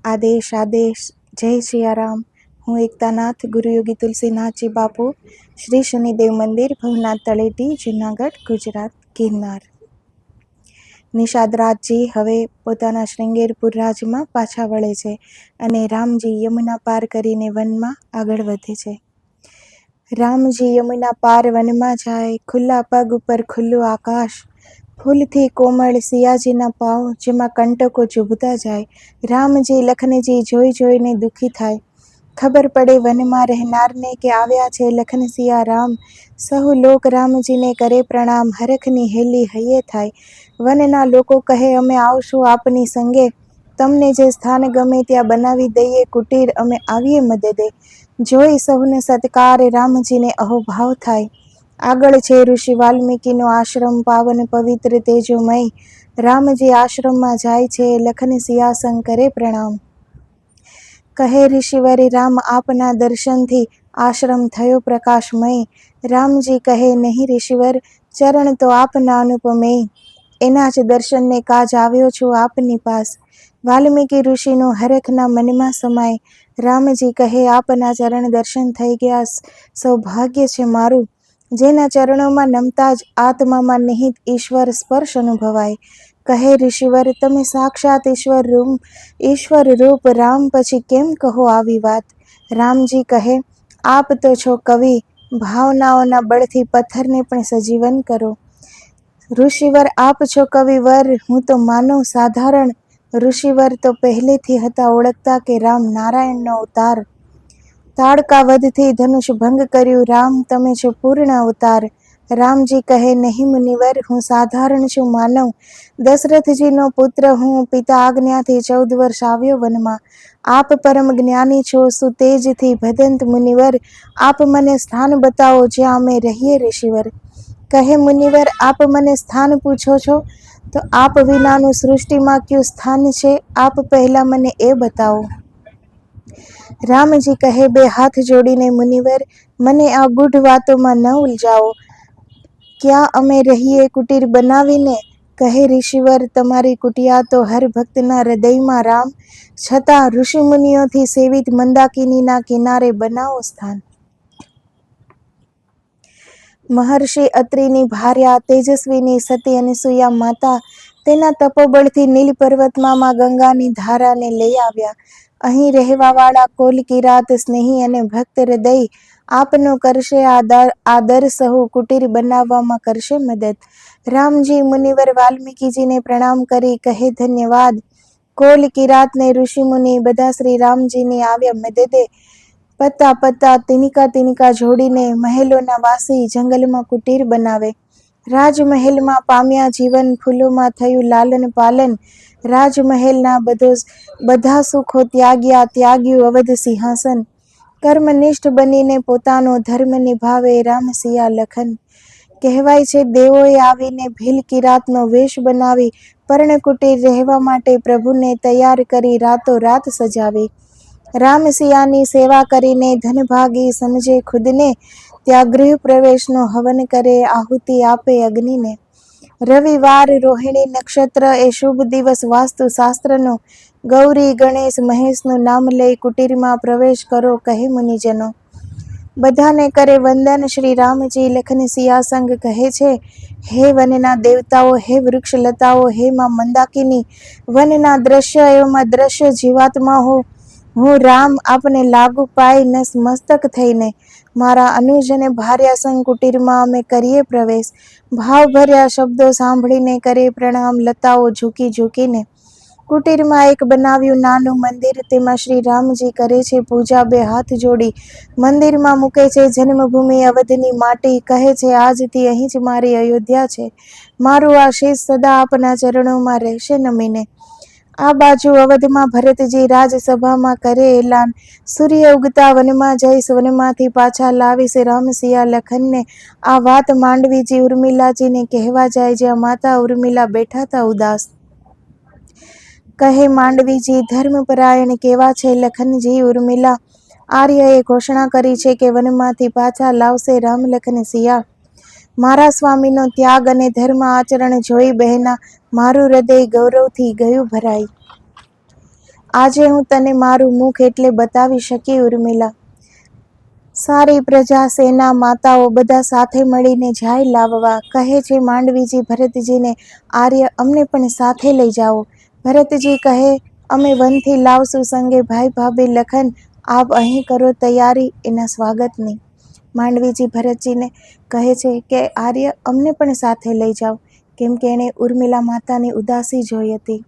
આદેશ આદેશ જય સિયારામ। હું એકતાનાથ ગુરુયોગી તુલસીનાથજી બાપુ, શ્રી શનિદેવ મંદિર, ભવનાથ તળેટી, જૂનાગઢ, ગુજરાત, ગિરનાર। નિષાદરાજજી હવે પોતાના શ્રૃંગેરપુર રાજમાં પાછા વળે છે અને રામજી યમુના પાર કરીને વનમાં આગળ વધે છે। રામજી યમુના પાર વનમાં જાય, ખુલ્લા પગ ઉપર ખુલ્લું આકાશ, ફૂલથી કોમળ સિયાજીના પાંવ જેમાં કંટકો ચૂભતા જાય। રામજી લખનજી જોઈ જોઈને દુઃખી થાય। ખબર પડે વનમાં રહેનારને કે આવ્યા છે લખન સિયા રામ। સહુ લોક રામજીને કરે પ્રણામ, હરખની હેલી હૈયે થાય। વનના લોકો કહે અમે આવશું આપની સંગે, તમને જે સ્થાન ગમે ત્યાં બનાવી દઈએ કુટીર, અમે આવીએ મદદે। જોઈ સહુને સત્કાર રામજીને અહોભાવ થાય। આગળ છે ઋષિ વાલ્મીકીનો આશ્રમ, પાવન પવિત્ર તેજોમય। રામજી આશ્રમમાં જાય છે, લખન સિયાસન કરે પ્રણામ। કહે ઋષિવર રામ આપના દર્શનથી આશ્રમ થયો પ્રકાશમય। રામજી કહે નહીં ઋષિવર, ચરણ તો આપના અનુપમેય, એના જ દર્શનને કાજ આવ્યો છું આપની પાસ। વાલ્મીકી ઋષિનો હરખના મનમાં સમાય। રામજી કહે આપના ચરણ દર્શન થઈ ગયા, સૌભાગ્ય છે મારું। જેના ચરણોમાં નમતા જ આત્મામાં નિહિત ઈશ્વર સ્પર્શ અનુભવાય। કહે ઋષિવર તમે સાક્ષાત ઈશ્વર રૂપ રામ, પછી કેમ કહો આવી વાત। રામજી કહે આપ તો છો કવિ, ભાવનાઓના બળથી પથ્થરને પણ સજીવન કરો। ઋષિવર આપ છો કવિવર, હું તો માનવ સાધારણ। ઋષિવર તો પહેલેથી હતા ઓળખતા કે રામ નારાયણનો અવતાર। તાડકા વધથી ધનુષ ભંગ કર્યું રામ, તમે છો પૂર્ણ અવતાર। રામજી કહે નહીં મુનિવર, હું સાધારણ છું માનવ। દશરથજીનો પુત્ર હું, પિતા આજ્ઞાથી 14 વર્ષ આવ્યો વનમાં। આપ પરમ જ્ઞાની છો, સુતેજથી ભદંત મુનિવર। આપ મને સ્થાન બતાવો જ્યાં અમે રહીએ ઋષિવર। કહે મુનિવર આપ મને સ્થાન પૂછો છો, તો આપ વિનાનું સૃષ્ટિમાં કયું સ્થાન છે, આપ પહેલા મને એ બતાવો। રામજી કહે બે હાથ જોડીને મુનિવર, મને આ ગૂઢ વાતોમાં ન ઉલઝાવો। ક્યાં અમે રહીએ કુટીર બનાવીને, કહે ઋષિવર તમારી કુટિયા તો હર ભક્તના હૃદયમાં રામ। છતાં ઋષિ મુનિઓથી સેવિત મંદાકિનીના કિનારે બનાવો સ્થાન। મહર્ષિ અત્રિની ભાર્યા, તેજસ્વીની સતી અનસુયા માતા, તેના તપોબળથી નીલ પર્વતમાં ગંગાની ધારાને લઈ આવ્યા। અહીં રહેવાવાળા કોલ કિરાત, સ્નેહી અને ભક્ત હૃદય, આપનો કરશે આદર, સહુ કુટીર બનાવવામાં કરશે મદદ। રામજી મુનિવર વાલ્મીકીજીને પ્રણામ કરી કહે ધન્યવાદ। કોલ કિરાતને ઋષિ મુનિ બધા શ્રી રામજીની આવ્યા મદદે। પત્તા પત્તા તિનિકા તિનિકા જોડીને મહેલોના વાસી જંગલમાં કુટીર બનાવે। રાજમહેલમાં પામ્યા જીવન, ફૂલોમાં થયું લાલન પાલન। રાજમહેલના બધા સુખો ત્યાગ્યું અવધ સિંહાસન। કર્મનિષ્ઠ બનીને પોતાનો ધર્મ નિભાવે રામ સિયા લખન। કહેવાય છે દેવોએ આવીને ભીલ કિરાતનો વેશ બનાવી, પર્ણકુટીર રહેવા માટે પ્રભુને તૈયાર કરી રાતો રાત સજાવી। રામ સિયાની સેવા કરીને ધનભાગી સમજે ખુદને, ત્યાં ગૃહ પ્રવેશનો હવન કરે, આહુતિ આપે અગ્નિને। રવિવાર રોહિણી નક્ષત્ર એ શુભ દિવસ વાસ્તુ શાસ્ત્રનો। ગૌરી ગણેશ મહેશનું નામ લઈ કુટીરમાં પ્રવેશ કરો, કહે મુનિજનો। બધાને કરે વંદન શ્રી રામજી, લખન સિયા સંગ કહે છે હે વનના દેવતાઓ, હે વૃક્ષ લતાઓ, હે માં મંદાકિની, વનના દ્રશ્ય એવમાં દ્રશ્ય જીવાત્મા હું રામ આપને લાગુ પાય નસ મસ્તક થઈને। મારા અનુજ અને ભાર્યા સંગ કુટીરમાં અમે કરીએ પ્રવેશ। ભાવભર્યા શબ્દો સાંભળીને કરે પ્રણામ લતાઓ ઝૂકી ઝૂકીને। કુટીરમાં એક બનાવ્યું નાનું મંદિર, તેમાં શ્રી રામજી કરે છે પૂજા બે હાથ જોડી। મંદિરમાં મૂકે છે જન્મભૂમિ અવધની માટી, કહે છે આજથી અહીં જ મારી અયોધ્યા છે। મારું આ શીશ સદા આપના ચરણોમાં રહેશે નમીને। આ બાજુ અવધમાં ભરતજી રાજસભામાં કરે એલાન, સૂર્ય ઉગતા વનમાં જઈશ, વનમાંથી પાછા લાવીશ રામ સિયા લખનને। આ વાત માંડવીજી ઉર્મિલાજીને કહેવા જાય, જ્યાં માતા ઉર્મિલા બેઠા હતા ઉદાસ। કહે માંડવીજી ધર્મપરાયણ કેવા છે લખનજી ઉર્મિલા, આર્યએ ઘોષણા કરી છે કે વનમાંથી પાછા લાવશે રામ લખન સિયા। મારા સ્વામીનો ત્યાગ અને ધર્મ આચરણ જોઈ બહેના, મારું હૃદય ગૌરવથી ગયું ભરાઈ। આજે હું તને મારું મુખ એટલે બતાવી શકી ઉર્મિલા. સારી પ્રજા, સેના, માતાઓ બધા સાથે મળીને જાય લાવવા. કહે છે માંડવીજી ભરતજીને, આર્ય અમને પણ સાથે લઈ જાઓ. ભરતજી કહે, અમે વનથી લાવશું સંગે ભાઈ ભાભી લખન, આપ અહીં કરો તૈયારી એના સ્વાગતની. માંડવીજી ભરતજીને કહે છે કે આર્ય અમને પણ સાથે લઈ જાઓ, કેમ કે એણે ઉર્મિલા માતાની ઉદાસી જોઈ હતી.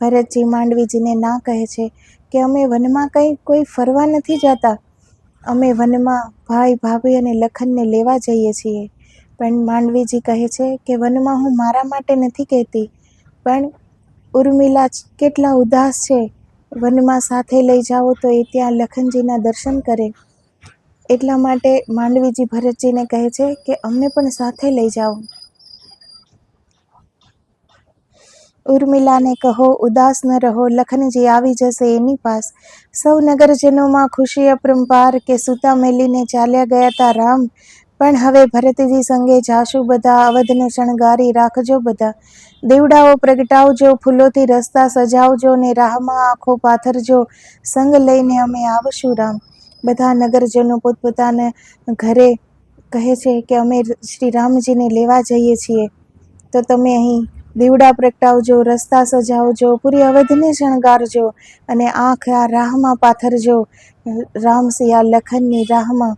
ભરતજી માંડવીજીને ના કહે છે કે અમે વનમાં કોઈ ફરવા નથી જતા, અમે વનમાં ભાઈ ભાભી અને લખનને લેવા જઈએ છીએ. પણ માંડવીજી કહે છે કે વનમાં હું મારા માટે નથી કહેતી, પણ ઉર્મિલા કેટલા ઉદાસ છે, વનમાં સાથે લઈ જાઓ તો એ ત્યાં લખનજીના દર્શન કરે. એટલા માટે માંડવીજી ભરતજીને કહે છે કે અમને પણ સાથે લઈ જાઓ. ઉર્મિલાને કહો ઉદાસ ન રહો, લખનજી આવી જશે એની પાસ. સૌ નગરજનોમાં ખુશી અપરંપાર કે સૂતા મેલીને ચાલ્યા ગયા તા રામ. પણ હવે ભરતજી સંગે જાશું બધા, અવધને શણગારી રાખજો બધા. દીવડાઓ પ્રગટાવજો, ફૂલોથી રસ્તા સજાવજો ને રાહમાં આંખો પાથરજો, સંગ લઈને અમે આવશું રામ. બધા નગરજનો પોતપોતાના ઘરે કહે છે કે અમે શ્રી રામજીને લેવા જઈએ છીએ, તો તમે અહીં દીવડા પ્રગટાવજો, રસ્તા સજાવજો, પૂરી અવધને શણગારજો અને આંખ આ રાહમાં પાથરજો, રામસિયા લખનની રાહમાં,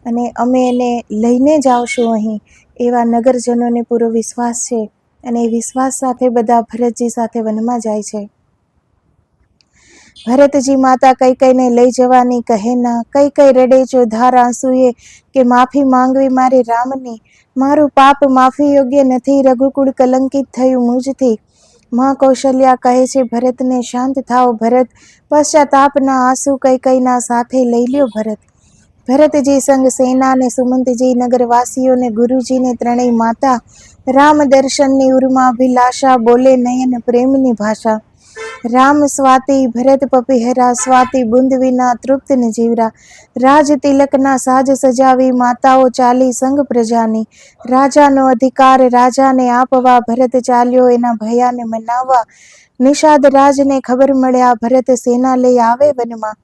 અને અમે એને લઈને જ આવશું અહીં. એવા નગરજનોને પૂરો વિશ્વાસ છે અને એ વિશ્વાસ સાથે બધા ભરતજી સાથે વનમાં જાય છે. ભરતજી માતા કૈકેયીને લઈ જવાની કહે ના, કૈકેયી રડે ચોધાર આંસુએ કે માફી માંગવી મારે રામની. મારું પાપ માફી યોગ્ય નથી, રઘુકુળ કલંકિત થયું મુજથી. માં કૌશલ્યા કહે છે ભરતને, શાંત થાવ ભરત, પશ્ચાતાપના આંસુ કૈકેયીના સાથે લઈ લ્યો ભરત. ભરતજી સંગ સેનાને, સુમંતજી, નગરવાસીઓને, ગુરુજીને ત્રણેય માતા, રામ દર્શનની ઉર્માભિલાષા, બોલે નયન પ્રેમની ભાષા. રામ સ્વાતિ ભરત પપિહરા, સ્વાતિ બુંદ વિના તૃપ્ત ન જીવરા. રાજ તિલકના સાજ સજાવી, માતાઓ ચાલી સંગ પ્રજાની. રાજાનો અધિકાર રાજાને આપવા, ભરત ચાલ્યો એના ભયાને મનાવવા. નિષાદ રાજને ખબર મળ્યા, ભરત સેના લઈ આવે વનમાં.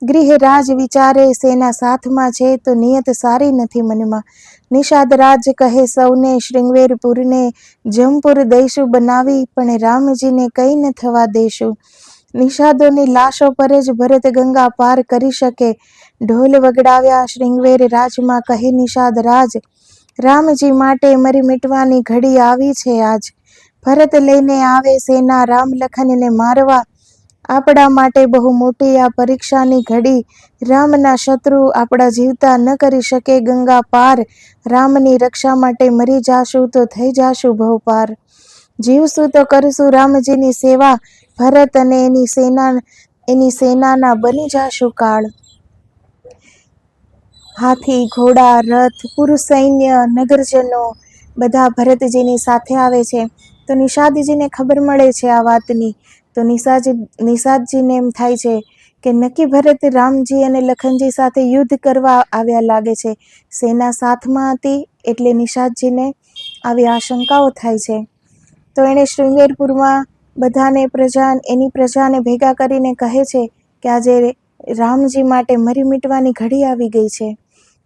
ગૃહરાજ વિચારે સેના સાથમાં છે, તો નિયત સારી નથી મનમાં. નિષાદ રાજ કહે સૌને, શૃંગવેરપુરને જમપુર દઈશું બનાવી, પણ રામજીને કંઈ ન થવા દેશું. નિષાદોની લાશો પર જ ભરત ગંગા પાર કરી શકે. ઢોલ વગડાવ્યા શૃંગવેર રાજમાં, કહે નિષાદ રાજ, રામજી માટે મરી મિટવાની ઘડી આવી છે આજ. ભરત લઈને આવે સેના, રામ લખનને મારવા. આપણા માટે બહુ મોટી આ પરીક્ષાની ઘડી. રામના શત્રુ આપણા જીવતા ન કરી શકે ગંગા પાર. રામની રક્ષા માટે મરી જાશું તો થઈ જાશું બહુ પાર. જીવશું તો કરશું રામજીની સેવા, ભરત અને એની સેનાના બની જાશું કાળ. હાથી, ઘોડા, રથ, પુરુષ સૈન્ય, નગરજનો બધા ભરતજીની સાથે આવે છે. તો નિષાદજીને ખબર મળે છે આ વાતની. તો નિષાદજીને એમ થાય છે કે નક્કી ભરત રામજી અને લખનજી સાથે યુદ્ધ કરવા આવ્યા લાગે છે. સેના સાથમાં હતી એટલે નિષાદજીને આવી આશંકાઓ થાય છે. તો એણે શૃંગેરપુરમાં એની પ્રજાને ભેગા કરીને કહે છે કે આજે રામજી માટે મરી મિટવાની ઘડી આવી ગઈ છે,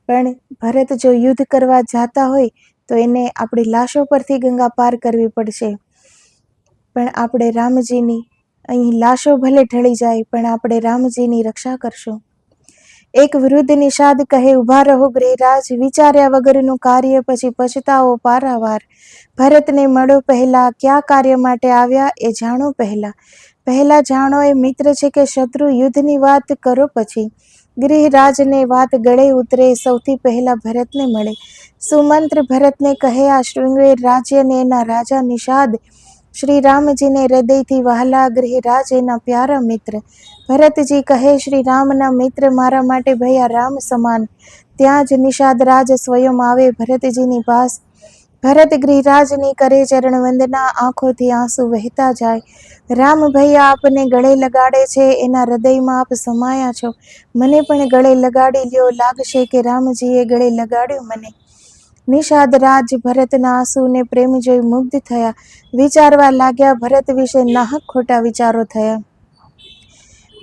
પણ ભરત જો યુદ્ધ કરવા જાતા હોય તો એને આપણી લાશો પરથી ગંગા પાર કરવી પડશે. પણ આપણે રામજીની અહીં લાશો ભલે ઢળી જાય, પણ આપણે રામજીની રક્ષા કરશું. એક વૃદ્ધ નિષાદ કહે, ઊભા રહો ગૃહરાજ, વિચાર્યા વગરનું કાર્ય પછી પછતાવો પારાવાર. ભરતને મળો પહેલા, કયા કાર્ય માટે આવ્યા એ જાણો પહેલા. પહેલા જાણો એ મિત્ર છે કે શત્રુ, યુદ્ધની વાત કરો પછી. ગૃહરાજને વાત ગળે ઉતરે, સૌથી પહેલા ભરતને મળે. સુમંત્ર ભરતને કહે, આ શૃંગવેર રાજ્યને એના રાજા નિષાદ, શ્રી રામજીને હૃદયથી વહાલા, ગૃહરાજ એના પ્યારા મિત્ર. ભરતજી કહે, શ્રી રામના મિત્ર મારા માટે ભયા રામ સમાન. ત્યાં જ નિષાદ રાજ સ્વયં આવે ભરતજીની પાસ. ભરત ગૃહરાજની કરે ચરણ વંદના, આંખોથી આંસુ વહેતા જાય. રામ ભૈયા આપને ગળે લગાડે છે, એના હૃદયમાં આપ સમાયા છો. મને પણ ગળે લગાડી લ્યો, લાગશે કે રામજીએ ગળે લગાડ્યું મને. નિષાદ રાજ ભરતના આંસુને પ્રેમ જોઈ મુગ્ધ થયા. વિચારવા લાગ્યા ભરત વિશે નાહક ખોટા વિચારો થયા.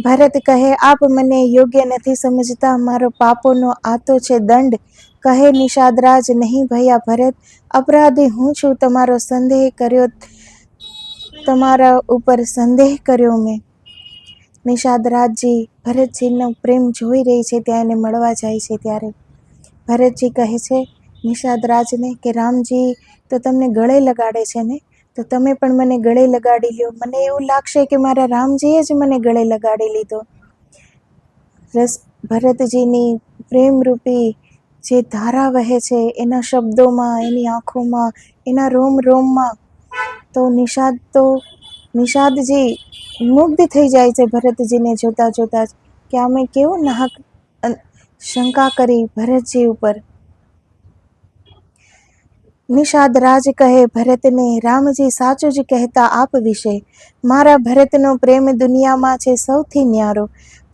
ભરત કહે, આપ મને યોગ્ય નથી સમજતા, મારો પાપોનો આ તો છે દંડ. કહે નિષાદરાજ, નહીં ભૈયા ભરત, અપરાધી હું છું, તમારા ઉપર સંદેહ કર્યો મેં. નિષાદરાજજી ભરતજીનો પ્રેમ જોઈ રહી છે, ત્યાં એને મળવા જાય છે. ત્યારે ભરતજી કહે છે નિષાદરાજને કે રામજી તો તમને ગળે લગાડે છે ને, તો તમે પણ મને ગળે લગાડી લ્યો. મને એવું લાગશે કે મારા રામજીએ જ મને ગળે લગાડી લીધો. ભરતજીની પ્રેમરૂપી જે ધારા વહે છે એના શબ્દોમાં, એની આંખોમાં, એના રોમ રોમમાં, તો નિષાદજી મુગ્ધ થઈ જાય છે ભરતજીને જોતા જોતા જ, કે આમે કેવું નાહક શંકા કરી ભરતજી ઉપર. નિષાદરાજ કહે ભરતને, રામજી સાચું જ કહેતા આપ વિશે. મારા ભરતનો પ્રેમ દુનિયામાં છે સૌથી ન્યારો.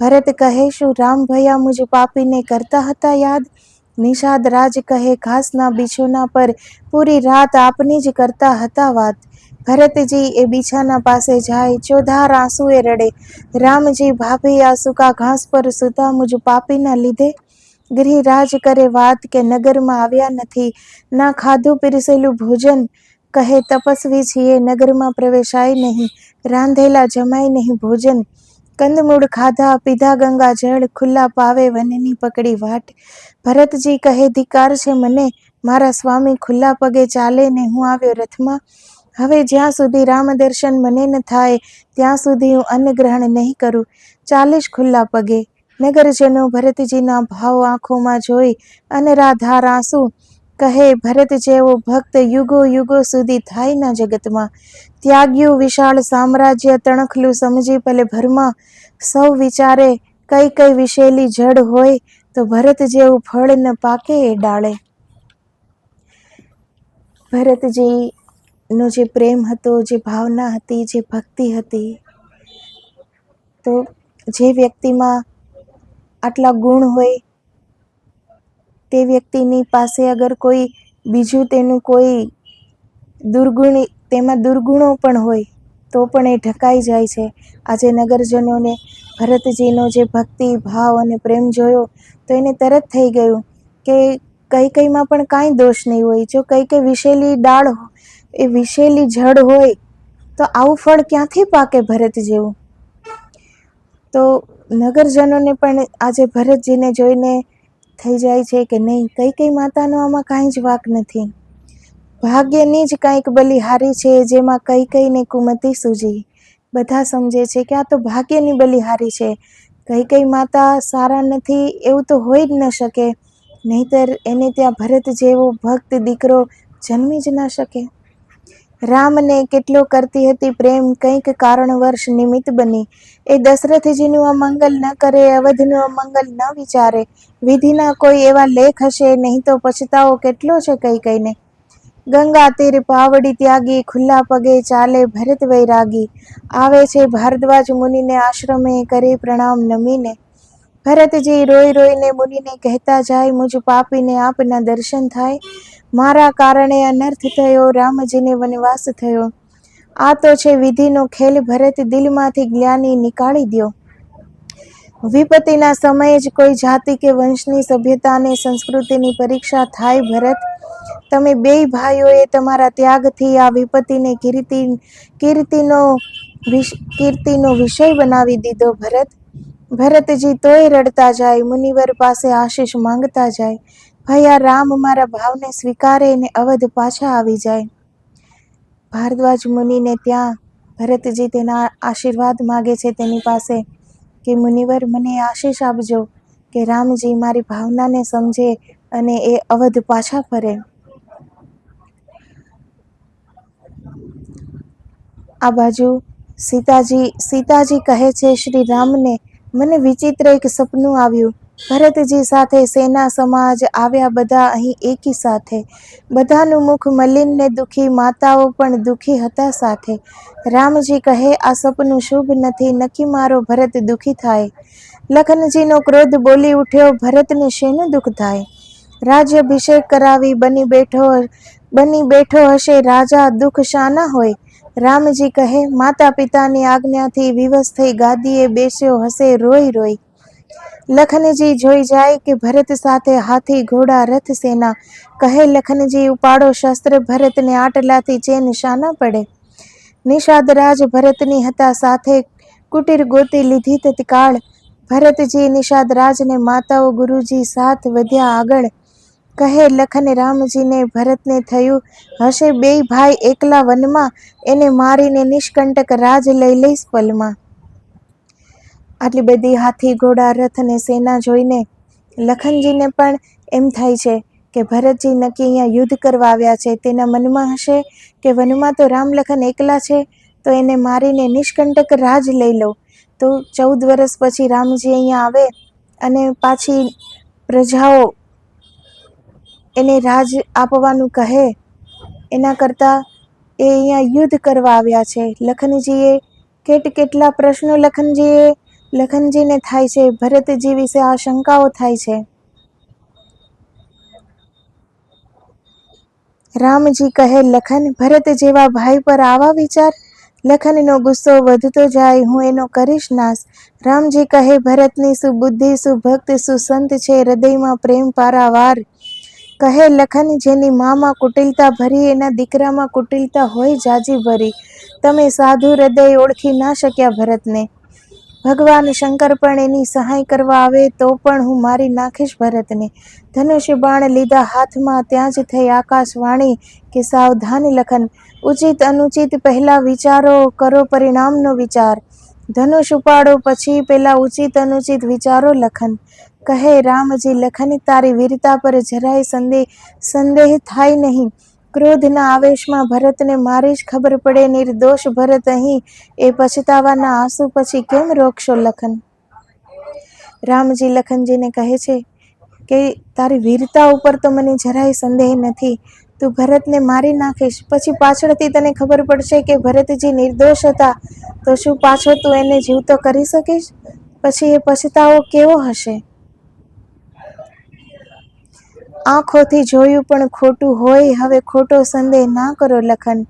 ભરત કહે, શું રામ ભયા મુજ પાપીને કરતા હતા યાદ? નિષાદરાજ કહે, ઘાસના બિછોના પર પૂરી રાત આપની જ કરતા હતા વાત. ભરતજી એ બિછાના પાસે જાય, ચોધાર આંસુએ રડે, રામજી ભાભી આ સૂકા ઘાસ પર સૂતા મુજ પાપીના લીધે. ગિરિરાજ કરે વાત કે નગરમાં આવ્યા નથી, ના ખાધું પીરસેલું ભોજન. કહે તપસ્વી છીએ, નગરમાં પ્રવેશાય નહીં, રાંધેલા જમાય નહીં ભોજન. કંદમૂળ ખાધા પીધા ગંગા જળ, ખુલ્લા પાવે વનની પકડી વાટ. ભરતજી કહે, ધિકાર છે મને, મારા સ્વામી ખુલ્લા પગે ચાલે ને હું આવ્યો રથમાં. હવે જ્યાં સુધી રામ દર્શન મને ન થાય, ત્યાં સુધી હું અન્ન ગ્રહણ નહીં કરું, ચાલીશ ખુલ્લા પગે. નગરજનો ભરતજીના ભાવ આંખોમાં જોઈ અનરાધાર આંસુ. કહે, ભરત જેવો ભક્ત યુગો યુગો સુધી થાય ના જગતમાં. ત્યાગ્યું વિશાળ સામ્રાજ્ય, તણખલું સમજી પલે ભરમાં. સૌ વિચારે કઈ કઈ વિશેલી જડ હોય, તો ભરત જેવું ફળ ન પાકે એ ડાળે. ભરતજીનો જે પ્રેમ હતો, જે ભાવના હતી, જે ભક્તિ હતી, તો જે વ્યક્તિમાં આટલા ગુણ હોય તે વ્યક્તિની પાસે અગર કોઈ બીજું તેનું કોઈ તેમાં દુર્ગુણો પણ હોય તો પણ એ ઢકાઈ જાય છે. આજે નગરજનોને ભરતજીનો જે ભક્તિ ભાવ અને પ્રેમ જોયો તો એને તરત થઈ ગયું કે કઈકઈમાં પણ કાંઈ દોષ નહીં હોય. જો કઈ વિશેલી ડાળ, એ વિશેલી જડ હોય તો આવું ફળ ક્યાંથી પાકે ભરત જેવું? તો નગરજનોને પણ આજે ભરતજીને જોઈને થઈ જાય છે કે નહીં, કઈ માતાનો આમાં કાંઈ જ વાંક નથી. ભાગ્યની જ કંઈક બલિહારી છે, જેમાં કઈ કુમતી સૂજી. બધા સમજે છે કે આ તો ભાગ્યની બલિહારી છે. કઈ માતા સારા નથી એવું તો હોય જ ન શકે, નહીંતર એને ત્યાં ભરત જેવો ભક્ત દીકરો જન્મી જ ના શકે. રામને કેટલો કરતી હતી પ્રેમ, કંઈક કારણવર્ષ નિમિત્ત બની. એ દશરથજીનું અમંગલ ન કરે, અવધનું અમંગલ ન વિચારે. વિધિના કોઈ એવા લેખ હશે, નહીં તો પછતાવો કેટલો છે કઈને. ગંગા તીર પાવડી ત્યાગી, ખુલ્લા પગે ચાલે ભરત વૈરાગી. આવે છે ભારદ્વાજ મુનિને આશ્રમે, કરે પ્રણામ નમીને. ભરતજી રોઈ રોઈને મુનિને કહેતા જાય, મુજ પાપીને આપના દર્શન થાય. મારા કારણે અનર્થ થયો, રામજીને વનવાસ થયો. આ તો છે વિધિનો ખેલ, ભરત દિલમાંથી ગ્લાનિ નીકાળી દ્યો. વિપત્તિના સમયે જ કોઈ જાતિ કે વંશની સભ્યતાને સંસ્કૃતિની પરીક્ષા થાય ભરત. તમે બેય ભાઈઓએ તમારા ત્યાગથી આ વિપત્તિને કીર્તિનો વિષય બનાવી દીધો ભરત. ભરતજી તોય રડતા જાય, મુનિવર પાસે આશીષ માંગતા જાય. ભયા રામ મારા ભાવને સ્વીકારે ને અવધ પાછા આવી જાય. ભારદ્વાજ મુનિને ત્યાં ભરતજી તેના આશીર્વાદ માગે છે તેની પાસે કે મુનિવર મને આશીષ આપજો કે રામજી મારી ભાવનાને સમજે અને એ અવધ પાછા ફરે. આ બાજુ સીતાજી કહે છે શ્રી રામને, મને વિચિત્ર એક સપનું આવ્યું. ભરતજી સાથે સેના સમાજ આવ્યા બધા અહીં એકી સાથે. બધાનું મુખ મલિન ને દુઃખી, માતાઓ પણ દુઃખી હતા સાથે. રામજી કહે, આ સપનું શુભ નથી, નક્કી મારો ભરત દુઃખી થાય. લખનજીનો ક્રોધ બોલી ઉઠ્યો, ભરતને શેનું દુઃખ થાય? રાજ્યાભિષેક કરાવી બની બેઠો હશે રાજા, દુઃખ શાના હોય? રામજી કહે, માતા પિતાની આજ્ઞાથી વિવશ થઈ ગાદીએ બેસ્યો હશે રોઈ રોઈ. લખનજી જોઈ જાય કે ભરત સાથે હાથી ઘોડા રથ સેના. કહે લખનજી, ઉપાડો શસ્ત્ર, ભરતને આટલાથી ચેન શાના પડે. નિષાદ રાજ ભરતની હતા સાથે કુટીર ગોતી લીધી તત્કાળ. ભરતજી નિષાદ રાજને માતાઓ ગુરુજી સાથ વધ્યા આગળ. કહે લખન રામજીને ભરતને થયું હશે બેય ભાઈ એકલા વનમાં, એને મારીને નિષ્કંટક રાજ લઈ લઈશ પલમાં. આટલી બધી હાથી ઘોડા રથ અને સેના જોઈને લખનજીને પણ એમ થાય છે કે ભરતજી નક્કી અહીંયા યુદ્ધ કરવા આવ્યા છે. તેના મનમાં હશે કે વનમાં તો રામ લખન એકલા છે, તો એને મારીને નિષ્કંટક રાજ લઈ લઉં. તો 14 વર્ષ પછી રામજી અહીંયા આવે અને પાછી પ્રજાઓ એને રાજ આપવાનું કહે, એના કરતાં એ અહીંયા યુદ્ધ કરવા આવ્યા છે. લખનજીએ કેટલા પ્રશ્નો લખનજીને થાય છે, ભરતજી વિશે આશંકાઓ થાય છે. રામજી કહે, લખન, ભરત જેવા ભાઈ પર આવા વિચાર? લખનનો ગુસ્સો વધતો જાય, હું એનો કરીશ નાશ. રામજી કહે, ભરતની સુબુદ્ધિ સુભક્ત સુસંત છે, હૃદયમાં પ્રેમ પારાવાર. કહે લખન, જેની મામાં કુટિલતા ભરી એના દીકરામાં કુટિલતા હોય જાજી ભરી. તમે સાધુ હૃદય ઓળખી ના શક્યા ભરતને. ભગવાન શંકર પણ એની સહાય કરવા આવે તો પણ હું મારી નાખીશ ભરતને. ધનુષ્ય બાણ લીધા હાથમાં, ત્યાં જ થઈ આકાશવાણી કે સાવધાન લખન. ઉચિત અનુચિત પહેલા વિચારો, કરો પરિણામનો વિચાર. ધનુષ ઉપાડો પછી પેલા ઉચિત અનુચિત વિચારો લખન. કહે રામજી, લખન, તારી વીરતા પર જરાય સંદેહ થાય નહીં. ક્રોધના આવેશમાં ભરતને મારીશ, ખબર પડે નિર્દોષ ભરત અહીં, એ પછતાવાના આંસુ પછી કેમ રોકશો લખન. રામજી લખનજીને કહે છે કે તારી વીરતા ઉપર તો મને જરાય સંદેહ નથી. તું ભરતને મારી નાખીશ, પછી પાછળથી તને ખબર પડશે કે ભરતજી નિર્દોષ હતા, તો શું પાછો તું એને જીવતો કરી શકીશ? પછી એ પછતાવો કેવો હશે? આંખોથી જોયું પણ ખોટું હોય, હવે ખોટો સંદેહ ના કરો લખન.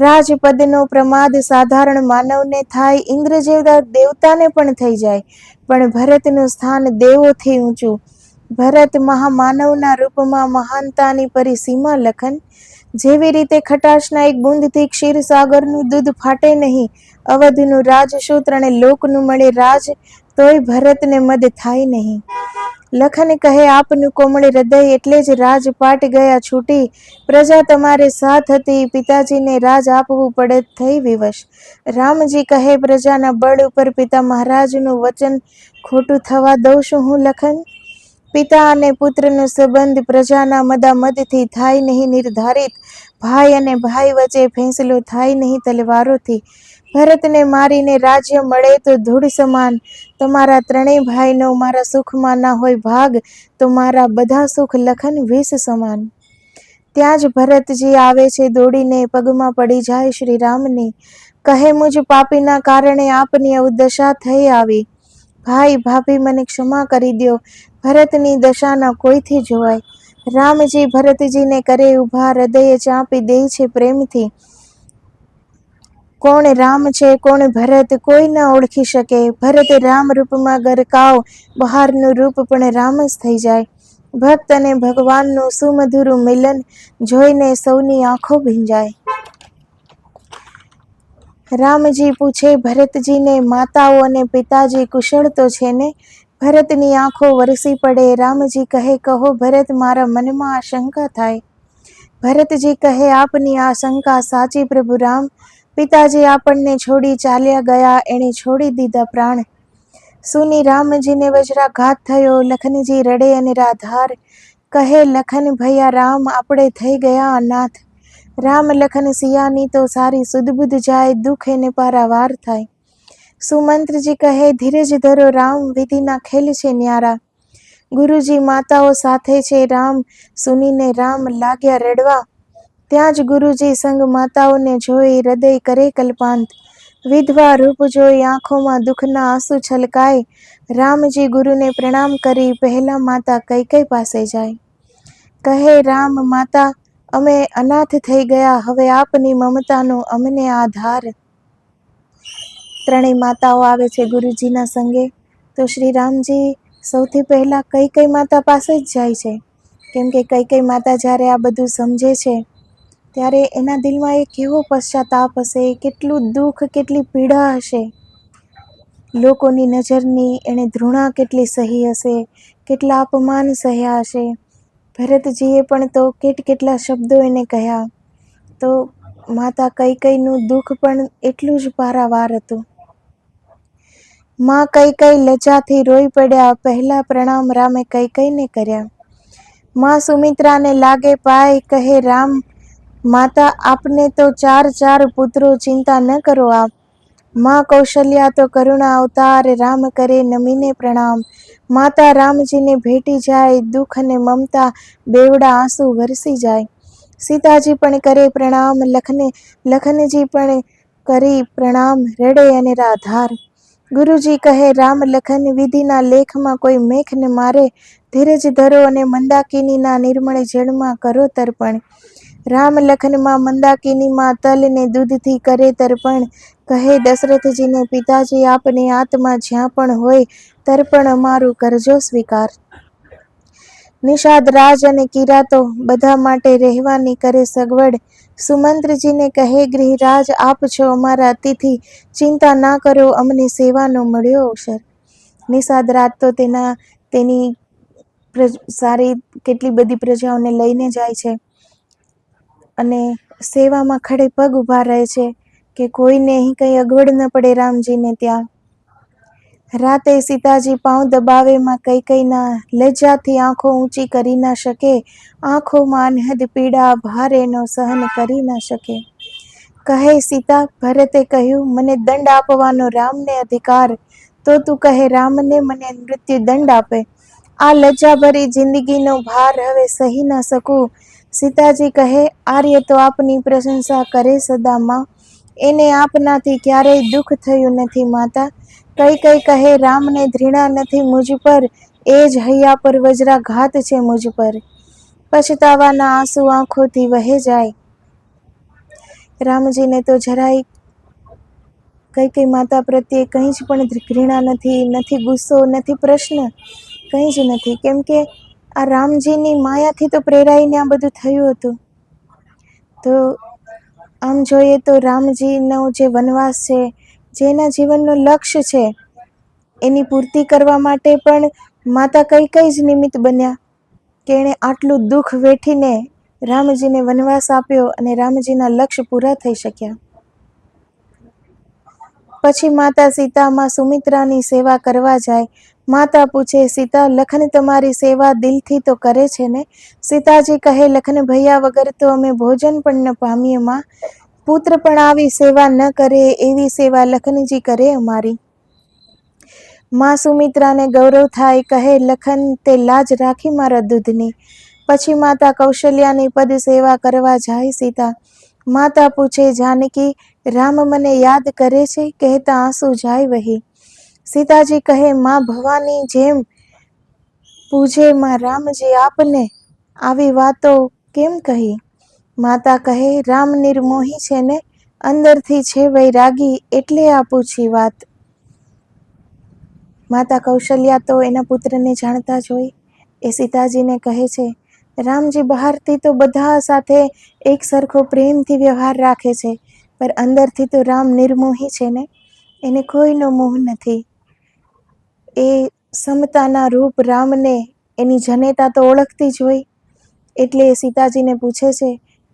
રાજપદનો પ્રમાદ સાધારણ માનવને થાય, ઇન્દ્ર જેવા દેવતાને પણ થઈ જાય, પણ ભરતનું સ્થાન દેવોથી ઊંચું. ભરત મહામાનવના રૂપમાં મહાનતાની પરિસીમા લખન. જેવી રીતે ખટાશના એક બૂંદથી ક્ષીરસાગરનું દૂધ ફાટે નહીં, અવધનું રાજસૂત્ર અને લોકનું મળે રાજ, તોય ભરતને મદ થાય નહીં. લખન કહે, આપનું કોમળ હૃદય એટલે જ રાજપાટ ગયા છૂટી. પ્રજા તમારે સાથ હતી, પિતાજીને રાજ આપવું પડે થઈ વિવશ. રામજી કહે, પ્રજાના બળ ઉપર પિતા મહારાજનું વચન ખોટું થવા દઉં છું હું લખન? પિતા અને પુત્રનો સંબંધ પ્રજાના મદામદથી થાય નહીં નિર્ધારિત. ભાઈ અને ભાઈ વચ્ચે ફેંસલો થાય નહીં તલવારોથી. ભરતને મારીને રાજ્ય મળે તો ધૂળ સમાન. તમારા ત્રણેય ભાઈનો મારા સુખમાં ના હોય ભાગ, તો મારા બધા સુખ લખન વિષ સમાન. ત્યાં જ ભરતજી આવે છે દોડીને, પગમાં પડી જાય શ્રી રામની. કહે, મુજ પાપીના કારણે આપની અવદશા થઈ આવી. ભાઈ ભાભી મને ક્ષમા કરી દ્યો, ભરતની દશાના કોઈથી જોવાય. રામજી ભરતજીને કરે ઊભા, હૃદય ચાંપી દે છે પ્રેમથી. કોણ રામ છે કોણ ભરત કોઈ ન ઓળખી શકે. ભરત રામ રૂપમાં ગરકાવ, બહારનું રૂપ પણ રામ જ થઈ જાય. ભક્ત અને ભગવાનનું સુમધુરું મિલન જોઈને સૌની આંખો ભીંજાય. રામજી પૂછે ભરતજીને, માતાઓ અને પિતાજી કુશળ તો છે ને? ભરતની આંખો વરસી પડે. રામજી કહે, કહો ભરત, મારા મનમાં આશંકા થાય. ભરતજી કહે, આપની આશંકા સાચી પ્રભુ રામ. પિતાજી આપણને છોડી ચાલ્યા ગયા, એણે છોડી દીધા પ્રાણ. સુની રામજીને વજ્રાઘાત થયો, લખનજી રડે અને રાધાર. કહે લખન, ભૈયા રામ, આપણે થઈ ગયા અનાથ. રામ લખન સિયાની તો સારી સુધબુધ જાય, દુઃખ એને પારાવાર થાય. સુમંત્રજી કહે, ધીરજ ધરો રામ, વિધિના ખેલ છે ન્યારા. ગુરુજી માતાઓ સાથે છે રામ, સુનીને રામ લાગ્યા રડવા. ત્યાં જ ગુરુજી સંગ માતાઓને જોઈ, હૃદય કરે કલ્પાંત. વિધવા રૂપ જોઈ આંખોમાં દુઃખના આંસુ છલકાય. રામજી ગુરુને પ્રણામ કરી પહેલા માતા કૈકેયી પાસે જાય. કહે રામ, માતા અમે અનાથ થઈ ગયા, હવે આપની મમતાનો અમને આધાર. ત્રણેય માતાઓ આવે છે ગુરુજીના સંગે. તો શ્રી રામજી સૌથી પહેલા કૈકેયી માતા પાસે જ જાય છે, કેમ કે કૈકેયી માતા જ્યારે આ બધું સમજે છે ત્યારે એના દિલમાં એક કેવો પશ્ચાતાપ હશે, કેટલું દુઃખ, કેટલી પીડા હશે. લોકોની નજરની એણે ધૃણા કેટલી સહી હશે, કેટલા અપમાન સહ્યા હશે. ભરતજીએ પણ તો કેટલા શબ્દો એને કહ્યા. તો માતા કૈકેયીનું દુઃખ પણ એટલું જ પારાવાર હતું. માં કૈકેયી લજ્જાથી રોઈ પડ્યા, પહેલા પ્રણામ રામે કૈકેયીને કર્યા. માં સુમિત્રાને લાગે પાય, કહે રામ માતા આપને તો 4 પુત્રો, ચિંતા ન કરો આપ. માં કૌશલ્યા તો કરુણા અવતાર, રામ કરે નમીને પ્રણામ. માતા રામજીને ભેટી જાય, દુઃખ અને મમતા બેવડા આંસુ વરસી જાય. સીતાજી પણ કરે પ્રણામ, લખનજી પણ કરી પ્રણામ, રડે અને રાધાર. ગુરુજી કહે રામ લખન વિધિના લેખમાં કોઈ મેઘને મારે, ધીરજ ધરો અને મંદાકિનીના નિર્મળ જળમાં કરો તર્પણ. રામ લખનમાં મંદાકિનીમાં તલને દૂધથી કરે તર્પણ. કહે દશરથજીને પિતાજી આપની આત્મા જ્યાં પણ હોય, તર્પણ અમારું કરજો સ્વીકાર. નિષાદ રાજ અને કિરાતો બધા માટે રહેવાની કરે સગવડ. સુમંત્રજીને કહે ગૃહરાજ આપ છો અમારા અતિથિ, ચિંતા ના કરો અમને સેવાનો મળ્યો અવસર. નિષાદ રાજ તો તેની સારી કેટલી બધી પ્રજાઓને લઈને જાય છે અને સેવામાં ખડે પગ ઊભા રહે છે કે કોઈને અહીં કંઈ અગવડ ન પડે રામજીને ત્યાં. રાતે સીતાજી પાઉં દબાવેમાં કૈકેયીના, લજ્જાથી આંખો ઊંચી કરી ના શકે. આંખોમાં અનહદ પીડા, ભાર એનો સહન કરી ના શકે. કહે સીતા ભરતે કહ્યું મને દંડ આપવાનો રામને અધિકાર, તો તું કહે રામને મને મૃત્યુ દંડ આપે. આ લજ્જાભરી જિંદગીનો ભાર હવે સહી ના શકું. સીતાજી કહે આર્ય તો આપની પ્રશંસા કરે સદા માં, એને આપનાથી ક્યારેય દુઃખ થયું નથી માતા. કૈકેયી કહે રામને ઘૃણા નથી મુજ પર, એ જ હૈયા પર વજ્રાઘાત છે મુજ પર. પછતાવાના આંસુ આંખોથી વહે જાય. રામજીને તો જરાય કૈકેયી માતા પ્રત્યે કંઈ જ પણ ઘૃણા નથી ગુસ્સો, નથી પ્રશ્ન, કંઈ જ નથી. કેમ કે આ રામજીની માયાથી તો પ્રેરાઈને આ બધું થયું હતું. તો આમ જોઈએ તો રામજીનો જે વનવાસ છે, જેના જીવનનું લક્ષ્ય છે, એની પૂર્તિ કરવા માટે પણ માતા કૈકેયી જ નિમિત્ત બન્યા કે એણે આટલું દુઃખ વેઠીને રામજીને વનવાસ આપ્યો અને રામજીના લક્ષ્ય પૂરા થઈ શક્યા. પછી માતા સીતા માં સુમિત્રાની સેવા કરવા જાય. માતા પૂછે સીતા લખન તમારી સેવા દિલથી તો કરે છે ને? સીતાજી કહે લખન ભૈયા વગર તો અમે ભોજન પણ ન પામીએ માં. પુત્ર પણ આવી સેવા ન કરે, એવી સેવા લખનજી કરે અમારી. માં સુમિત્રાને ગૌરવ થાય, કહે લખન તે લાજ રાખી મારા દૂધની. પછી માતા કૌશલ્યાની પદ સેવા કરવા જાય સીતા. માતા પૂછે જાનકી રામ મને યાદ કરે છે? કહેતા આંસુ જાય વહી. સીતાજી કહે માં ભવાની જેમ પૂજે માં રામજી આપને, આવી વાતો કેમ કહી? માતા કહે રામ નિર્મોહી છે ને, અંદરથી છે વૈરાગી, એટલે આ પૂછી વાત. માતા કૌશલ્યા તો એના પુત્રને જાણતા જ હોય. એ સીતાજીને કહે છે રામજી બહારથી તો બધા સાથે એક સરખો પ્રેમથી વ્યવહાર રાખે છે, પણ અંદરથી તો રામ નિર્મોહી છે ને, એને કોઈનો મોહ નથી. એ સમતાના રૂપ રામને એની જનેતા તો ઓળખતી જ હોય. એટલે એ સીતાજીને પૂછે છે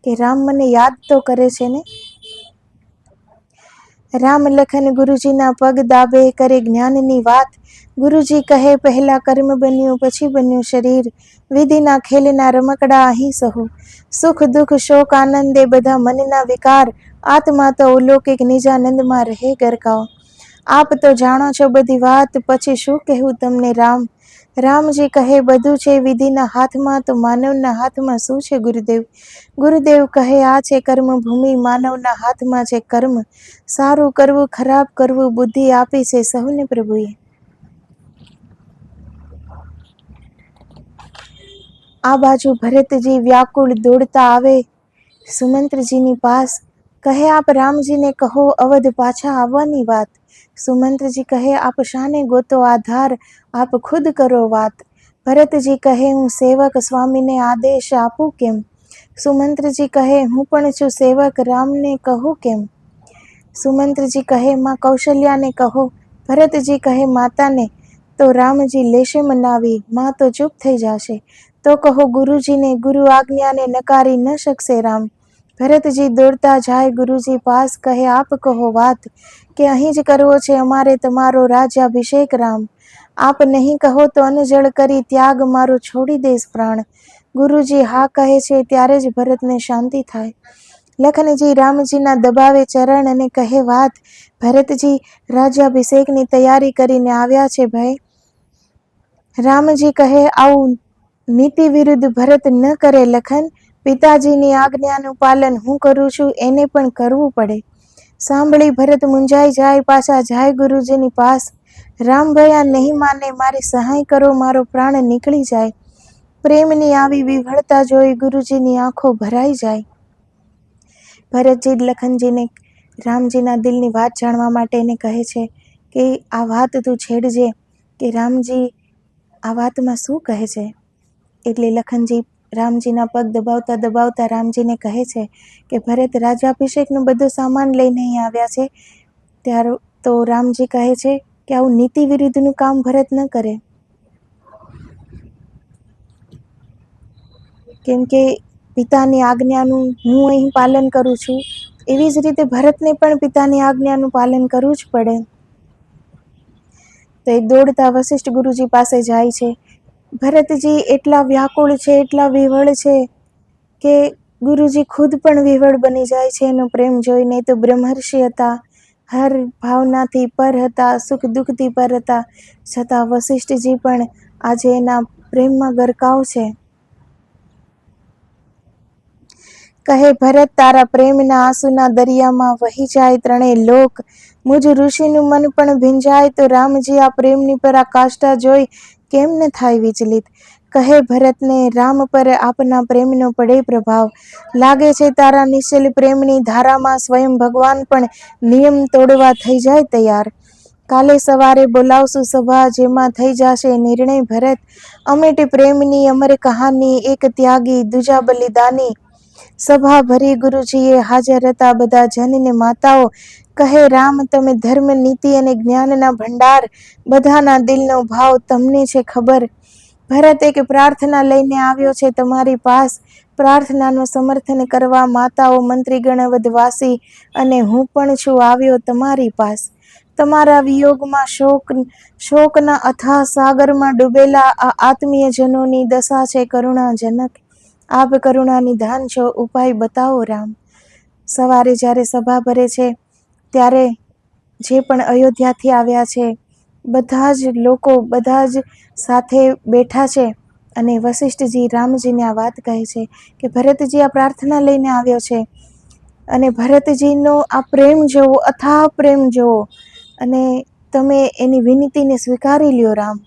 કે રામ મને યાદ તો કરે છે ને? રામ લખન ગુરુજીના પગ દાબે, કરે જ્ઞાનની વાત. ગુરુજી કહે પહેલા કર્મ બન્યું, પછી બન્યું શરીર. વિધિના ખેલના રમકડા અહીં સહુ, સુખ દુઃખ શોક આનંદે બધા મનના વિકાર. આત્મા તો અલૌકિક નિજાનંદમાં રહે ગરકાવ. આપ તો જાણો છો બધી વાત, પછી શું કહેવું તમને રામ. રામજી કહે બધું છે વિધિના હાથમાં, તો માનવના હાથમાં શું છે ગુરુદેવ? ગુરુદેવ કહે આ છે કર્મ ભૂમિ, માનવના હાથમાં છે કર્મ. સારું કરવું ખરાબ કરવું બુદ્ધિ આપી છે સહુને પ્રભુએ. આ બાજુ ભરતજી વ્યાકુળ દોડતા આવે સુમંત્રજીની પાસ. કહે, આપ રામજીને કહો અવધ પાછા આવવાની વાત. સુમંત્રજી કહે, આપ શાને ગોતો આધાર, આપ ખુદ કરો વાત. ભરતજી કહે, હું સેવક સ્વામીને આદેશ આપું કેમ. સુમંત્રજી કહે, હું પણ છું સેવક, રામને કહું કેમ. સુમંત્રજી કહે, માં કૌશલ્યાને કહો. ભરતજી કહે, માતાને તો રામજી લેશે મનાવી, માં તો ચૂપ થઈ જશે. તો કહો ગુરુજીને, ગુરુ આજ્ઞાને નકારી ન શકશે રામ. ભરતજી દોડતા જાય ગુરુજી પાસ. કહે, આપ કહો વાત, કે અહીં જ કરવો છે અમારે તમારો રાજ્યાભિષેક રામ. આપ નહીં કહો તો અનજળ કરી ત્યાગ મારો છોડી દઈશ પ્રાણ. ગુરુજી હા કહે છે ત્યારે જ ભરતને શાંતિ થાય. લખનજી રામજીના દબાવે ચરણ અને કહે વાત. ભરતજી રાજ્યાભિષેકની તૈયારી કરીને આવ્યા છે ભાઈ. રામજી કહે, આવું નીતિ વિરુદ્ધ ભરત ન કરે લખન. પિતાજીની આજ્ઞાનું પાલન હું કરું છું, એને પણ કરવું પડે. સાંભળી ભરત મૂંઝાઈ જાય, પાછા જાય ગુરુજીની પાસ. રામ ભયા નહીં માને, મારી સહાય કરો, મારો પ્રાણ નીકળી જાય. પ્રેમની આવી વિવળતા જોઈ ગુરુજીની આંખો ભરાઈ જાય. ભરતજી લખનજીને રામજીના દિલની વાત જાણવા માટે એને કહે છે કે આ વાત તું છેડજે, કે રામજી આ વાતમાં શું કહે છે. એટલે લખનજી રામજીના પગ દબાવતા દબાવતા રામજીને કહે છે કે ભરત રાજ્યાભિષેકનું બધું સામાન લઈને અહીં આવ્યા છે. ત્યારે તો રામજી કહે છે કે આવું નીતિ વિરુદ્ધનું કામ ભરત ન કરે, કેમ કે પિતાની આજ્ઞાનું હું અહીં પાલન કરું છું, એવી જ રીતે ભરતને પણ પિતાની આજ્ઞાનું પાલન કરવું જ પડે. તો એ દોડતા વશિષ્ઠ ગુરુજી પાસે જાય છે. ભરતજી એટલા વ્યાકુળ છે, એટલા વિવળ છે કે ગુરુજી ખુદ પણ વિવળ બની જાય છે એનો પ્રેમ જોઈને. તો બ્રહ્મર્ષિ હતા, હર ભાવનાથી પર હતા, સુખ દુઃખથી પર હતા, છતાં વશિષ્ઠજી પણ આજે એના પ્રેમમાં ગરકાવ છે. કહે, ભરત તારા પ્રેમના આંસુના દરિયામાં વહી જાય ત્રણેય લોક. મુજ ઋષિનું મન પણ ભીંજાય, તો રામજી આ પ્રેમની પરાકાષ્ઠા જોઈ કેમ ન થાય વિચલિત. કહે ભરતને, રામ પર આપના પ્રેમનો પડે પ્રભાવ. લાગે છે તારા નિશ્ચલ પ્રેમની ધારામાં સ્વયં ભગવાન પણ નિયમ તોડવા થઈ જાય તૈયાર. કાલે સવારે બોલાવશું સભા, જેમાં થઈ જશે નિર્ણય ભરત. અમેટ પ્રેમની અમર કહાની, એક ત્યાગી દૂજા બલિદાની. સભા ભરી ગુરુજીએ હાજર હતા બધા જન ને માતાઓ. કહે, રામ તમે ધર્મ નીતિ અને જ્ઞાનના ભંડાર, બધાના દિલનો ભાવ તમને છે ખબર. ભરત એક પ્રાર્થના લઈને આવ્યો છે તમારી પાસ. પ્રાર્થનાનું સમર્થન કરવા માતાઓ મંત્રીગણ વધવાસી, અને હું પણ છું આવ્યો તમારી પાસ. તમારા વિયોગમાં શોકના અથાહ સાગરમાં ડૂબેલા આ આત્મીય જનોની દશા છે કરુણાજનક. આપ કરુણા નિધાન છો, ઉપાય બતાવો રામ. સવારે જ્યારે સભા ભરે છે ત્યારે જે પણ અયોધ્યાથી આવ્યા છે બધા જ લોકો બધા જ સાથે બેઠા છે, અને વશિષ્ઠજી રામજીને આ વાત કહે છે કે ભરતજી આ પ્રાર્થના લઈને આવ્યો છે, અને ભરતજીનો આ પ્રેમ જોવો, અથાહ પ્રેમ જોવો, અને તમે એની વિનંતીને સ્વીકારી લ્યો રામ.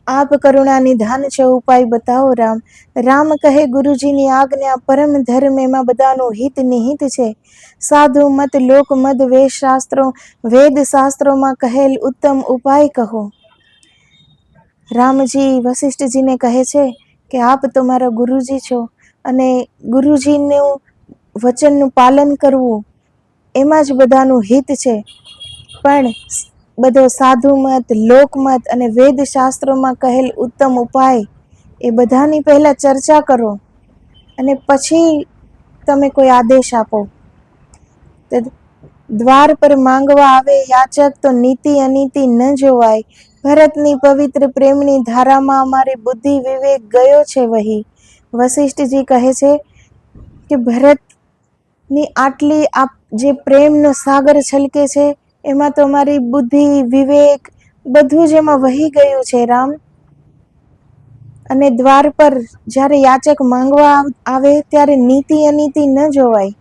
આપ કરુણા નિધાન છો, ઉપાય બતાવો રામ. રામ કહે, ગુરુજીની આજ્ઞા પરમ ધર્મ, એમાં બધાનું હિત નિહિત છે. સાધુ મત લોક મત વેદ શાસ્ત્રોમાં કહેલ ઉત્તમ ઉપાય કહો. રામજી વશિષ્ઠજીને કહે છે કે આપ તો મારા ગુરુજી છો, અને ગુરુજીનું વચનનું પાલન કરવું એમાં જ બધાનું હિત છે. પણ બધો સાધુ મત, લોકમત અને વેદ શાસ્ત્રોમાં કહેલ ઉત્તમ ઉપાય એ બધાની પહેલા ચર્ચા કરો, અને પછી તમે કોઈ આદેશ આપો. દ્વાર પર માંગવા આવે યાચક, તો નીતિ અનીતિ ન જોવાય. ભરતની પવિત્ર પ્રેમની ધારામાં અમારી બુદ્ધિ વિવેક ગયો છે વહી. વશિષ્ઠજી કહે છે કે ભરતની આટલી જે પ્રેમનો સાગર છલકે છે એમાં તો અમારી બુદ્ધિ વિવેક બધું જ એમાં વહી ગયું છે રામ. અને દ્વાર પર જ્યારે યાચક માંગવા આવે ત્યારે નીતિ અનીતિ ન જોવાય.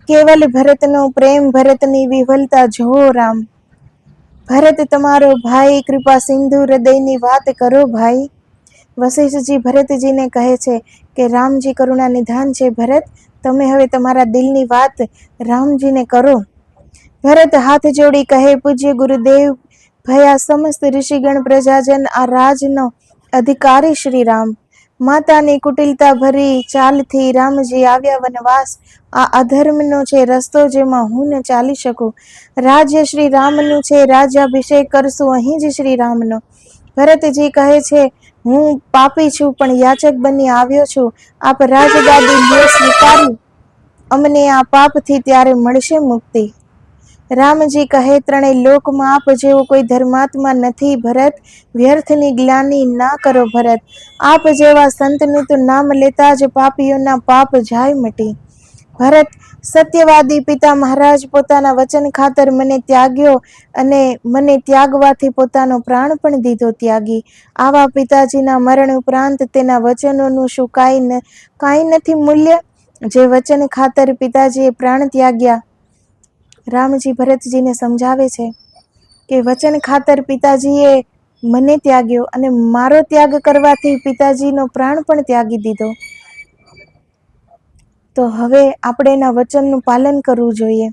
કેવલ ભરતનો પ્રેમ, ભરતની વિહવલતા જોવો રામ. ભરત તમારો ભાઈ, કૃપા સિંધુ હૃદયની વાત કરો ભાઈ. વશિષ્ઠજી ભરતજીને કહે છે કે રામજી કરુણા નિધાન છે. ભરત, તમે હવે તમારા દિલની વાત રામજીને કરો. ભરત હાથ જોડી કહે, પૂજ્ય ગુરુદેવ, ભયા સમસ્ત ઋષિગણ પ્રજાજન આ રાજનો અધિકારી શ્રી રામ. માતાની કુટિલતા ભરી ચાલથી રામજી આવ્યા વનવાસ. આ અધર્મનો છે રસ્તો જેમાં હું ન ચાલી શકું. રાજ્ય શ્રી રામનું છે, રાજ્યાભિષેક કરશું અહીં જ શ્રી રામનો. ભરતજી કહે છે, હું પાપી છું પણ યાચક બની આવ્યો છું. આપ રાજગાદી લ્યો સ્વીકારી, અમને આ પાપથી ત્યારે મળશે મુક્તિ. રામજી કહે, ત્રણેય લોકમાં આપ જેવો કોઈ ધર્માત્મા નથી ભરત. વ્યર્થની ગ્લાનિ ના કરો ભરત. આપ જેવા સંતનું તો નામ લેતા જ પાપીઓના પાપ જાય મટી. ભરત, સત્યવાદી પિતા મહારાજ પોતાના વચન ખાતર મને ત્યાગ્યો અને મને ત્યાગવાથી પોતાનો પ્રાણ પણ દીધો ત્યાગી. આવા પિતાજીના મરણ ઉપરાંત તેના વચનોનું શું કાંઈ નથી મૂલ્ય, જે વચન ખાતર પિતાજીએ પ્રાણ ત્યાગ્યા. રામજી ભરતજીને સમજાવે છે કે વચન ખાતર પિતાજીએ મને ત્યાગ્યો અને મારો ત્યાગ કરવાથી પિતાજીનો પ્રાણ પણ ત્યાગી દીધો. તો હવે આપણે એના વચનનું પાલન કરવું જોઈએ.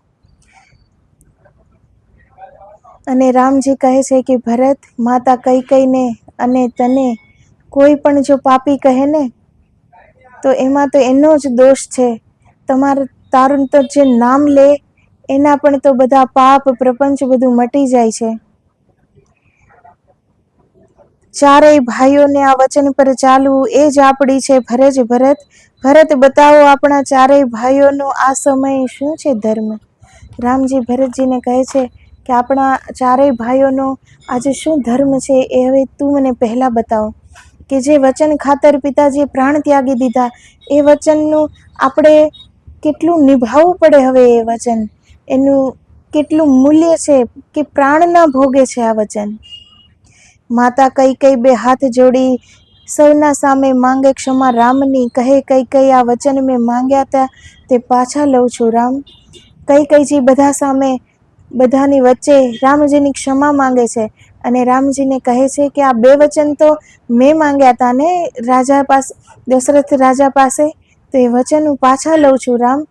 અને રામજી કહે છે કે ભરત, માતા કૈકેયીને અને તને કોઈ પણ જો પાપી કહે ને તો એમાં તો એનો જ દોષ છે. તારું તો જે નામ લે એના પણ તો બધા પાપ પ્રપંચ બધું મટી જાય છે. ચારેય ભાઈઓને આ વચન પર ચાલવું એ જ આપણી છે ફરજ. ભરત, બતાવો આપણા ચારેય ભાઈઓનો આ સમય શું છે ધર્મ. રામજી ભરતજીને કહે છે કે આપણા ચારેય ભાઈઓનો આજે શું ધર્મ છે એ હવે તું મને પહેલા બતાવો. કે જે વચન ખાતર પિતાજીએ પ્રાણ ત્યાગી દીધા એ વચનનું આપણે કેટલું નિભાવવું પડે. હવે એ વચન એનું કેટલું મૂલ્ય છે કે પ્રાણના ભોગે છે આ વચન. માતા કૈકેયી બે હાથ જોડી સૌના સામે માંગે ક્ષમા રામની. કહે કૈકેયી, આ વચન મેં માંગ્યા હતા તે પાછા લઉં છું રામ. કૈકેયીજી બધા સામે બધાની વચ્ચે રામજીની ક્ષમા માંગે છે અને રામજીને કહે છે કે આ બે વચન તો મેં માંગ્યા હતા ને રાજા પાસે, દશરથ રાજા પાસે, તો એ વચન હું પાછા લઉં છું રામ.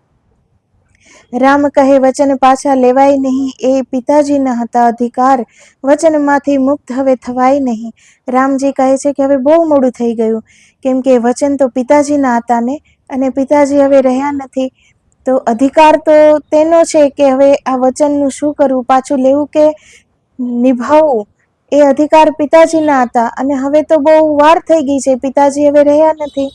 રામ કહે, વચન પાછા લેવાય નહીં, એ પિતાજીના હતા અધિકાર. વચનમાંથી મુક્ત હવે થવાય નહીં. રામજી કહે છે કે હવે બહુ મોડું થઈ ગયું, કેમ કે વચન તો પિતાજીના હતા ને અને પિતાજી હવે રહ્યા નથી. તો અધિકાર તો તેનો છે કે હવે આ વચનનું શું કરવું, પાછું લેવું કે નિભાવવું. એ અધિકાર પિતાજીના હતા અને હવે તો બહુ વાર થઈ ગઈ છે, પિતાજી હવે રહ્યા નથી.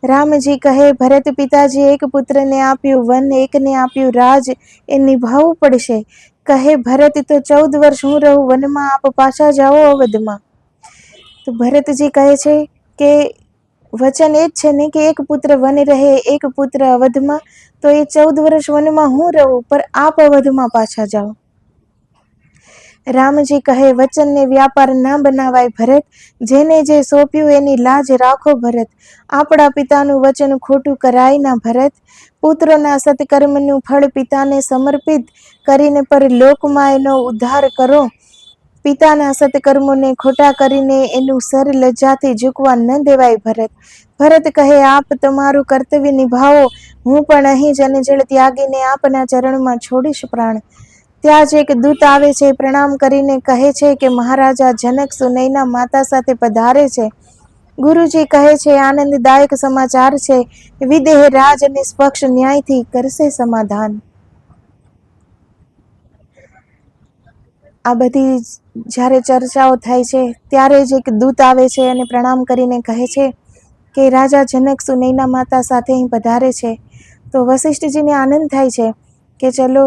રામજી કહે, ભરત, પિતાજી એક પુત્રને આપ્યું વન, એકને આપ્યું રાજ, એ નિભાવવું પડશે. કહે ભરત, તો 14 વર્ષ હું રહું વનમાં, આપ પાછા જાઓ અવધમાં. તો ભરતજી કહે છે કે વચન એ જ છે ને કે એક પુત્ર વન રહે, એક પુત્ર અવધમાં. તો એ 14 વર્ષ વનમાં હું રહું, પર આપ અવધમાં પાછા જાઓ. રામજી કહે, વચનને વ્યાપાર ના બનાવાય ભરત. જેને જે સોંપ્યું એની લાજ રાખો ભરત. આપણા પિતાનું વચન ખોટું કરાય ના ભરત. પુત્રોના સત્કર્મનું ફળ પિતાને સમર્પિત કરીને પર લોકમાં એનો ઉદ્ધાર કરો. પિતાના સત્કર્મોને ખોટા કરીને એનું સર લજ્જાથી ઝૂકવા ન દેવાય ભરત. ભરત કહે, આપ તમારું કર્તવ્ય નિભાવો, હું પણ અહીં જ અનજળ ત્યાગીને આપના ચરણમાં છોડીશ પ્રાણ. ત્યાં જ એક દૂત આવે છે, પ્રણામ કરીને કહે છે કે મહારાજા જનક સુનૈના માતા સાથે પધારે છે. ગુરુજી કહે છે, આનંદદાયક સમાચાર છે, વિદેહ રાજ નિષ્પક્ષ ન્યાયથી કરશે સમાધાન. આ બધી જ્યારે ચર્ચાઓ થાય છે ત્યારે જ એક દૂત આવે છે અને પ્રણામ કરીને કહે છે કે રાજા જનક સુનૈના માતા સાથે અહીં પધારે છે. તો વશિષ્ઠજીને આનંદ થાય છે કે ચલો,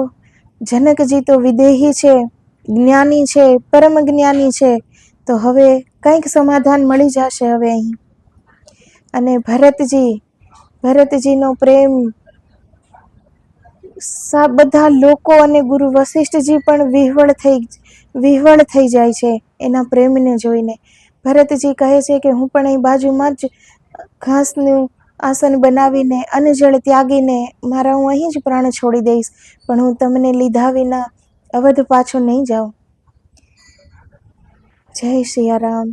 જનકજી તો વિદેહી છે, જ્ઞાની છે, પરમ જ્ઞાની છે, તો હવે કંઈક સમાધાન મળી જશે હવે અહીં. અને ભરતજીનો પ્રેમ બધા લોકો અને ગુરુ વશિષ્ઠજી પણ વિહવળ થઈ જાય છે એના પ્રેમને જોઈને. ભરતજી કહે છે કે હું પણ અહીં બાજુમાં જ ઘાસનું આસન બનાવીને અનજળ ત્યાગીને હું અહીં જ પ્રાણ છોડી દઈશ, પણ હું તમને લીધા વિના અવધ પાછો નહીં જાઉં. જય સિયારામ.